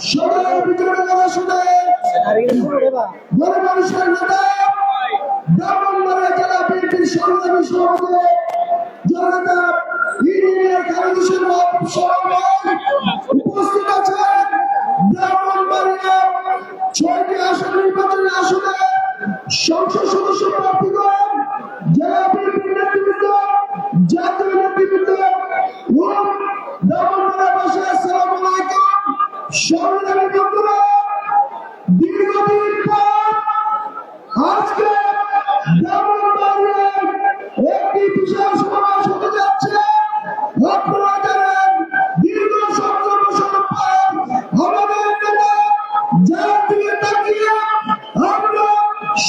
সবার ভিতরে বড় মানুষের নেতা ব্রাহ্মণবাড়িয়া জেলা বিএনপির সংগ্রামী সভাপতি জননেতা ইঞ্জিনিয়ার খালেদ হোসেন উপস্থিত আছেন। ব্রাহ্মণবাড়িয়া ৬টি আসন নির্বাচনের আসনে সংসদ সদস্য প্রার্থীগণ, জেলা বিএনপির নেতৃবৃন্দ, জাতীয় নেতৃবৃন্দ, ব্রাহ্মণবাড়িয়াবাসী আসসালামু আলাইকুম। সংগ্রামী বন্ধুরা, দীর্ঘদিন পর আজকে ব্রাহ্মণবাড়িয়ায় একটি বিশাল সমাবেশ হতে যাচ্ছে। আপনারা জানেন, দীর্ঘ ১৭ বছর পর আমাদের নেতা যার দিকে তাকিয়ে আমরা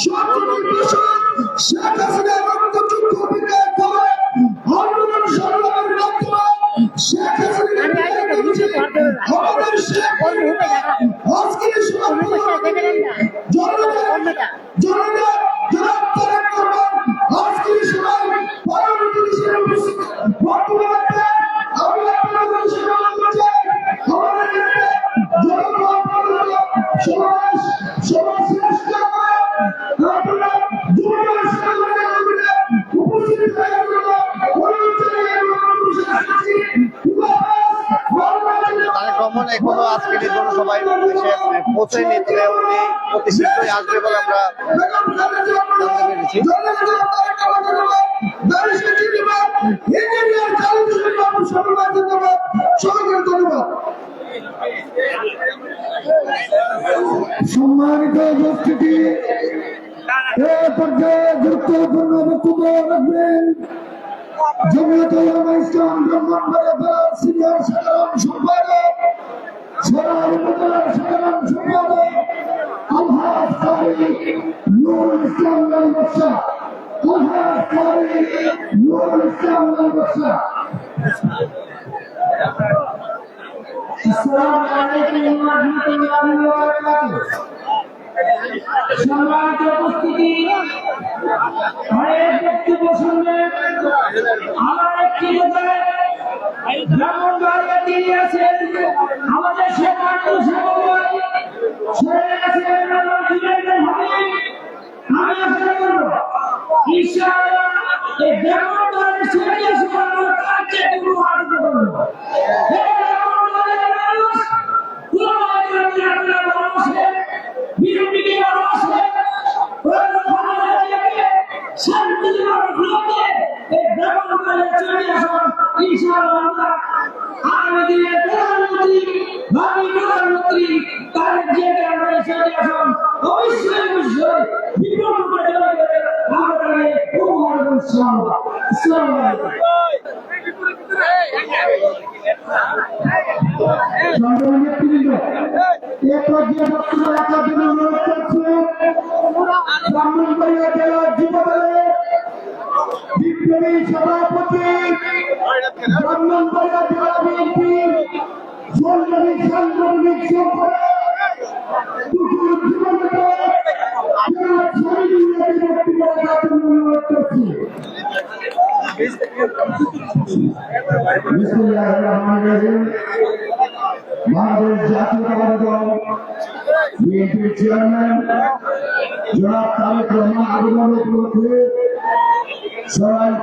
১৭ বছর শেখ হাসিনার রক্তচক্ষু বিদায় করে আন্দোলন সংগ্রামের মাধ্যমে শেখ হাসিনার বিদায় করেছি। আমাদের শেখ আজকে এখনো আজকের এই জনসভায় পৌঁছায়নি, তবে উনি অতি শীঘ্রই আসবে বলে আমরা জানতে পেরেছি। সম্মানিত উপস্থিতি, এ পর্যায়ে গুরুত্বপূর্ণ বক্তব্য রাখবেন জমিয়তুল উলামা ইসলাম ব্রাহ্মণবাড়িয়া জেলার সিনিয়র সাধারণ সম্পাদক, সরাইল উপজেলার সাধারণ সম্পাদক আলহাজ কারি নুরুল ইসলাম লাল বাদশা। আলহাজ কারি নুরুল ইসলাম লাল বাদশা। আসসালামু আলাইকুম ওয়া রাহমাতুল্লাহি ওয়া বারাকাতুহু। সম্মানিত উপস্থিতি, বক্তব্য শুনবেন আমার একটি ব্রাহ্মণবাড়িয়া দিয়ে আছেন আমাদের সম্মানিত সভাপতি আমি আশা করব ইনশাআল্লাহ এই ব্রাহ্মণবাড়িয়ার ছেড়ে সুবর্ণ কাজে গুরু আদিত করব। এই ব্রাহ্মণবাড়িয়ার মানুষ ব্রাহ্মণবাড়িয়া জেলার যুবদলের বিপ্লবী সভাপতি, ব্রাহ্মণবাড়িয়া জেলা বিএনপির সাংগঠনিক সম্পাদক বাংলাদেশ জাতীয়তাবাদী দল বিএনপির চেয়ারম্যান জনাব তারেক রহমান আগমন উপলক্ষে সরাইল